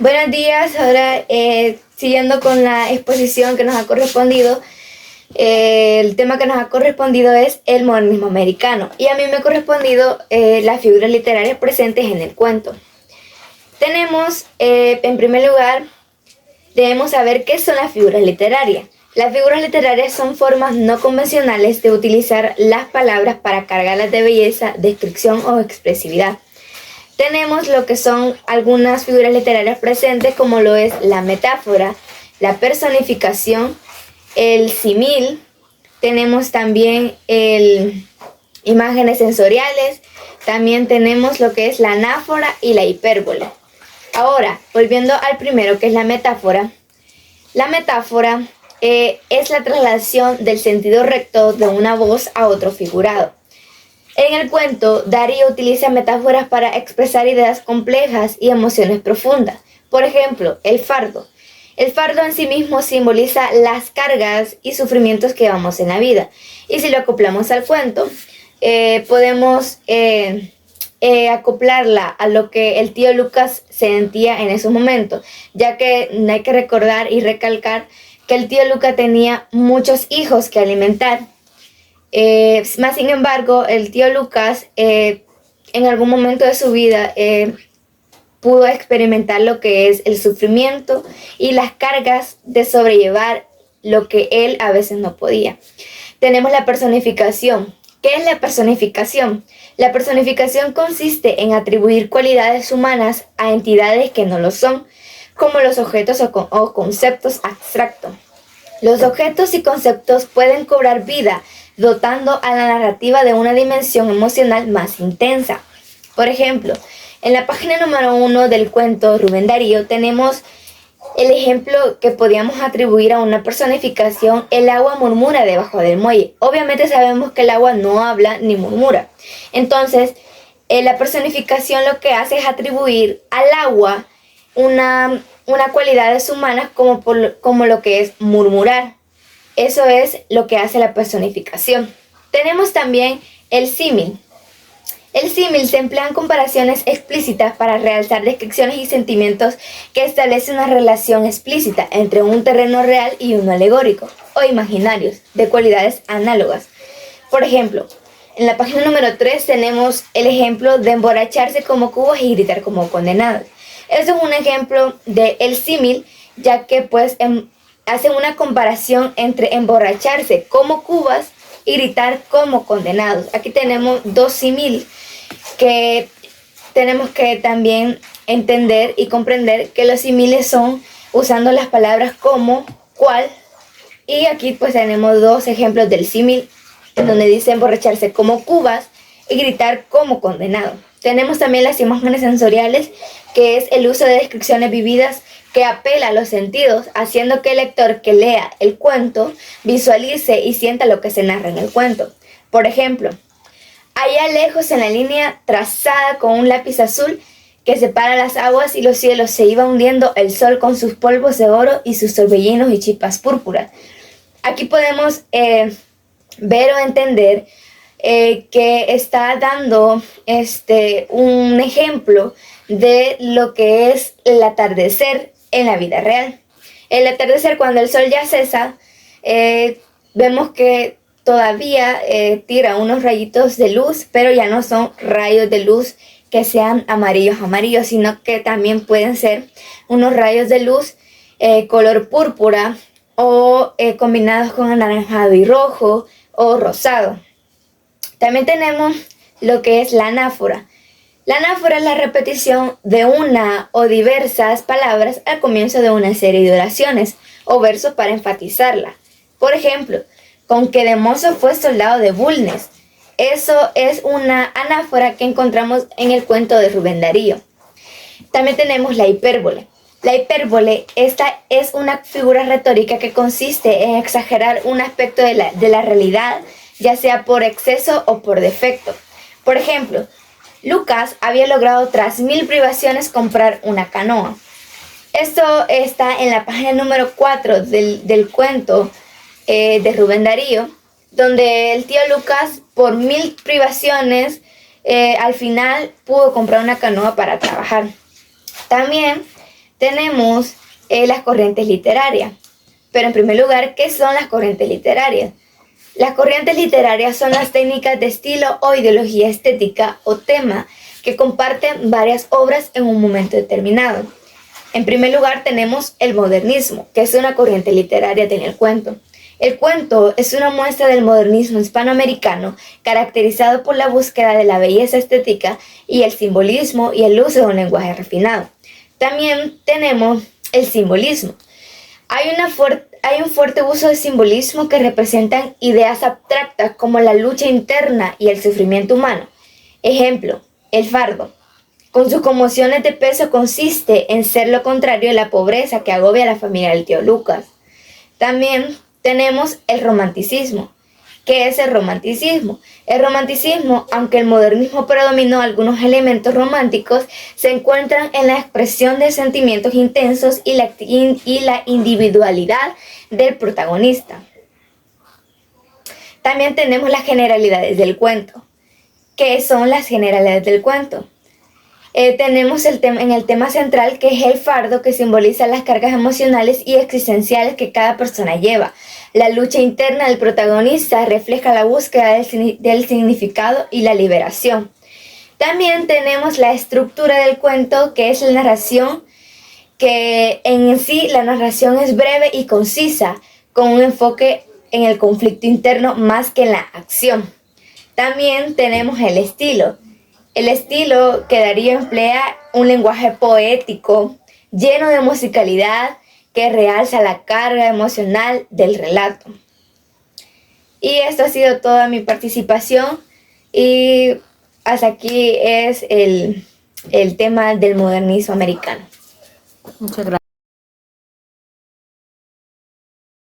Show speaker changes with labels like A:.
A: Buenos días, ahora siguiendo con la exposición que nos ha correspondido, el tema que nos ha correspondido es el modernismo americano y a mí me ha correspondido las figuras literarias presentes en el cuento. Tenemos, en primer lugar, debemos saber qué son las figuras literarias. Las figuras literarias son formas no convencionales de utilizar las palabras para cargarlas de belleza, descripción o expresividad. Tenemos lo que son algunas figuras literarias presentes, como lo es la metáfora, la personificación, el símil. Tenemos también imágenes sensoriales. También tenemos lo que es la anáfora y la hipérbole. Ahora, volviendo al primero, que es la metáfora. La metáfora es la traslación del sentido recto de una voz a otro figurado. En el cuento, Darío utiliza metáforas para expresar ideas complejas y emociones profundas. Por ejemplo, el fardo. El fardo en sí mismo simboliza las cargas y sufrimientos que llevamos en la vida. Y si lo acoplamos al cuento, podemos acoplarla a lo que el tío Lucas sentía en esos momentos, ya que hay que recordar y recalcar que el tío Lucas tenía muchos hijos que alimentar. Más sin embargo, el tío Lucas en algún momento de su vida pudo experimentar lo que es el sufrimiento y las cargas de sobrellevar lo que él a veces no podía. Tenemos la personificación. ¿Qué es la personificación? La personificación consiste en atribuir cualidades humanas a entidades que no lo son, como los objetos o conceptos abstractos. Los objetos y conceptos pueden cobrar vida, dotando a la narrativa de una dimensión emocional más intensa. Por ejemplo, en la página número 1 del cuento Rubén Darío tenemos el ejemplo que podíamos atribuir a una personificación: el agua murmura debajo del muelle. Obviamente sabemos que el agua no habla ni murmura. Entonces, la personificación lo que hace es atribuir al agua una cualidades humanas como lo que es murmurar. Eso es lo que hace la personificación. Tenemos también el símil. El símil se emplea en comparaciones explícitas para realzar descripciones y sentimientos que establecen una relación explícita entre un terreno real y uno alegórico o imaginarios de cualidades análogas. Por ejemplo, en la página número 3 tenemos el ejemplo de emborracharse como cubos y gritar como condenados. Eso es un ejemplo de el símil, ya que pues hacen una comparación entre emborracharse como cubas y gritar como condenados. Aquí tenemos dos símiles que tenemos que también entender y comprender que los símiles son usando las palabras como, cual, y aquí pues tenemos dos ejemplos del símil en donde dice emborracharse como cubas y gritar como condenado. Tenemos también las imágenes sensoriales, que es el uso de descripciones vividas que apela a los sentidos, haciendo que el lector que lea el cuento visualice y sienta lo que se narra en el cuento. Por ejemplo, allá lejos en la línea trazada con un lápiz azul que separa las aguas y los cielos se iba hundiendo el sol con sus polvos de oro y sus torbellinos y chispas púrpuras. Aquí podemos ver o entender que está dando un ejemplo de lo que es el atardecer en la vida real. El atardecer, cuando el sol ya cesa, vemos que todavía tira unos rayitos de luz, pero ya no son rayos de luz que sean amarillos, sino que también pueden ser unos rayos de luz color púrpura o combinados con anaranjado y rojo o rosado. También tenemos lo que es la anáfora. La anáfora es la repetición de una o diversas palabras al comienzo de una serie de oraciones o versos para enfatizarla. Por ejemplo, con que de mozo fue soldado de Bulnes. Eso es una anáfora que encontramos en el cuento de Rubén Darío. También tenemos la hipérbole. La hipérbole, esta es una figura retórica que consiste en exagerar un aspecto de la realidad, ya sea por exceso o por defecto. Por ejemplo, Lucas había logrado tras 1000 privaciones comprar una canoa. Esto está en la página número 4 del cuento de Rubén Darío, donde el tío Lucas por 1000 privaciones al final pudo comprar una canoa para trabajar. También tenemos las corrientes literarias. Pero en primer lugar, ¿qué son las corrientes literarias? Las corrientes literarias son las técnicas de estilo o ideología estética o tema que comparten varias obras en un momento determinado. En primer lugar tenemos el modernismo, que es una corriente literaria del cuento. El cuento es una muestra del modernismo hispanoamericano caracterizado por la búsqueda de la belleza estética y el simbolismo y el uso de un lenguaje refinado. También tenemos el simbolismo. Hay un fuerte uso de simbolismo que representan ideas abstractas como la lucha interna y el sufrimiento humano. Ejemplo, el fardo. Con sus conmociones de peso consiste en ser lo contrario de la pobreza que agobia a la familia del tío Lucas. También tenemos el romanticismo. ¿Qué es el romanticismo? El romanticismo, aunque el modernismo predominó algunos elementos románticos, se encuentran en la expresión de sentimientos intensos y la individualidad del protagonista. También tenemos las generalidades del cuento. ¿Qué son las generalidades del cuento? Tenemos en el tema central, que es el fardo, que simboliza las cargas emocionales y existenciales que cada persona lleva. La lucha interna del protagonista refleja la búsqueda del significado y la liberación. También tenemos la estructura del cuento, que es la narración, que en sí la narración es breve y concisa, con un enfoque en el conflicto interno más que en la acción. También tenemos el estilo. El estilo que Darío emplea un lenguaje poético, lleno de musicalidad, que realza la carga emocional del relato. Y esto ha sido toda mi participación, y hasta aquí es el tema del modernismo americano.
B: Muchas gracias.